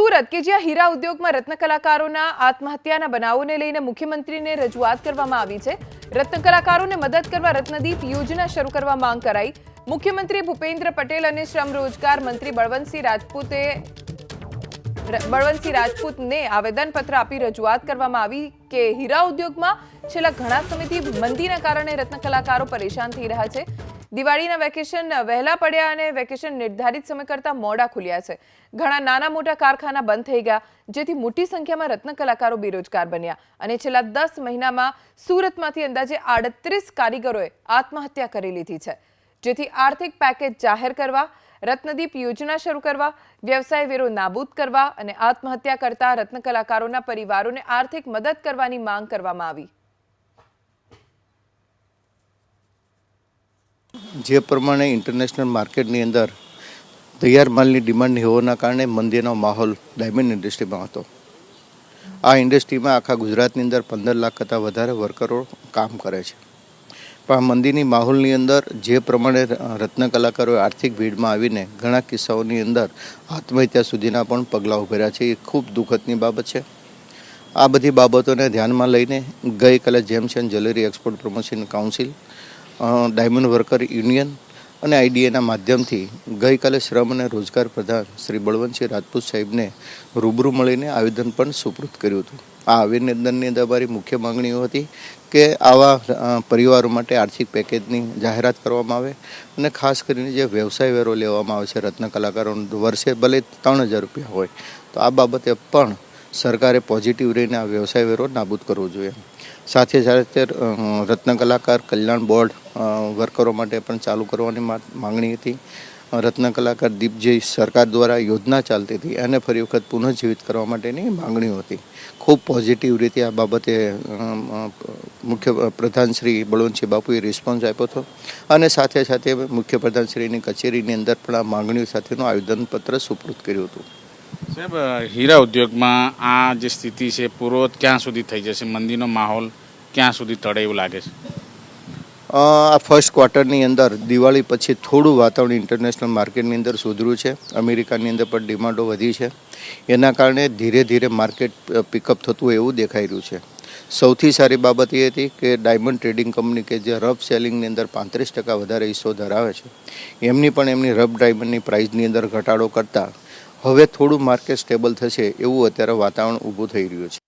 સુરત કે જ્યાં હીરા ઉદ્યોગમાં રત્ન કલાકારોના આત્મહત્યાના બનાવોને લઈને મુખ્યમંત્રીને રજૂઆત કરવામાં આવી છે। રત્ન કલાકારોને મદદ કરવા રત્નદીપ યોજના શરૂ કરવા માંગ કરાઈ। મુખ્યમંત્રી ભૂપેન્દ્ર પટેલ અને શ્રમ રોજગાર મંત્રી બળવંતસિંહ રાજપૂતને આવેદનપત્ર આપી રજૂઆત કરવામાં આવી કે હીરા ઉદ્યોગમાં છેલ્લા ઘણા સમયથી મંદીના કારણે રત્ન કલાકારો પરેશાન થઈ રહ્યા છે। દિવાળીના વેકેશન વહેલા પડ્યા અને વેકેશન નિર્ધારિત સમય કરતા મોડા ખુલ્યા છે। ઘણા નાના મોટા કારખાના બંધ થઈ ગયા, જેથી મોટી સંખ્યામાં રત્ન કલાકારો બેરોજગાર બન્યા અને છેલ્લા 10 મહિનામાં સુરતમાંથી અંદાજે 38 કારીગરોએ આત્મહત્યા કરી લીધી છે। જેથી આર્થિક પેકેજ જાહેર કરવા, રત્નદીપ યોજના શરૂ કરવા, વ્યવસાય વેરો નાબૂદ કરવા અને આત્મહત્યા કરતા રત્ન કલાકારોના પરિવારોને આર્થિક મદદ કરવાની માંગ કરવામાં આવી। જે પ્રમાણે ઇન્ટરનેશનલ માર્કેટની અંદર તૈયાર માલની ડિમાન્ડ હોવાના કારણે મંદીનો માહોલ ડાયમંડ ઇન્ડસ્ટ્રીમાં હતો। આ ઇન્ડસ્ટ્રીમાં આખા ગુજરાતની અંદર 15 લાખ કરતાં વધારે વર્કરો કામ કરે છે, પણ આ મંદીની માહોલની અંદર જે પ્રમાણે રત્ન કલાકારોએ આર્થિક ભીડમાં આવીને ઘણા કિસ્સાઓની અંદર આત્મહત્યા સુધીના પણ પગલાં ઉભર્યા છે, એ ખૂબ દુઃખદની બાબત છે। આ બધી બાબતોને ધ્યાનમાં લઈને ગઈકાલે gems and jewellery export promotion council, diamond worker union અને આઈડીએના માધ્યમથી ગઈકાલે શ્રમ અને રોજગાર પ્રધાન શ્રી બળવંતસિંહ રાજપૂત સાહેબને રૂબરૂ મળીને આવેદન પણ સુપૃત કર્યું હતું। આ આવેદનની અંદર અમારી મુખ્ય માંગણીઓ હતી કે આવા પરિવારો માટે આર્થિક પેકેજની જાહેરાત કરવામાં આવે અને ખાસ કરીને જે વ્યવસાય વેરો લેવામાં આવે છે રત્ન કલાકારોનો, વર્ષે ભલે 3000 રૂપિયા હોય, તો આ બાબતે પણ સરકારે પોઝિટિવ રહીને આ વ્યવસાય વેરો નાબૂદ કરવો જોઈએ। સાથે સાથે રત્ન કલાકાર કલ્યાણ બોર્ડ વર્કરો માટે પણ ચાલુ કરવાની માંગણી હતી। રત્ન કલાકાર દીપ જે સરકાર દ્વારા યોજના ચાલતી હતી એને ફરી વખત પુનઃજીવિત કરવા માટેની માંગણીઓ હતી। ખૂબ પોઝિટિવ રીતે આ બાબતે મુખ્ય પ્રધાનશ્રી બળવંતસિંહ બાપુએ રિસ્પોન્સ આપ્યો હતો અને સાથે સાથે મુખ્ય પ્રધાનશ્રીની કચેરીની અંદર પણ આ માંગણીઓ સાથેનું આવેદનપત્ર સુપૃત કર્યું હતું। સાહેબ, હીરા ઉદ્યોગમાં આ જે સ્થિતિ છે પૂર્વવત ક્યાં સુધી થઈ જશે? મંદીનો માહોલ ક્યાં સુધી ટળે એવું લાગે છે? આ ફર્સ્ટ ક્વાર્ટરની અંદર દિવાળી પછી થોડું વાતાવરણ ઇન્ટરનેશનલ માર્કેટની અંદર સુધર્યું છે। અમેરિકાની અંદર પણ ડિમાન્ડો વધી છે, એના કારણે ધીરે ધીરે માર્કેટ પિકઅપ થતું હોય એવું દેખાઈ રહ્યું છે। સૌથી સારી બાબત એ હતી કે ડાયમંડ ટ્રેડિંગ કંપની કે જે રફ સેલિંગની અંદર 35% વધારે હિસ્સો ધરાવે છે, એમની પણ એમની રફ ડાયમંડની પ્રાઇસની અંદર ઘટાડો કરતાં હવે થોડું માર્કેટ સ્ટેબલ થશે એવું અત્યારે વાતાવરણ ઊભું થઈ રહ્યું છે।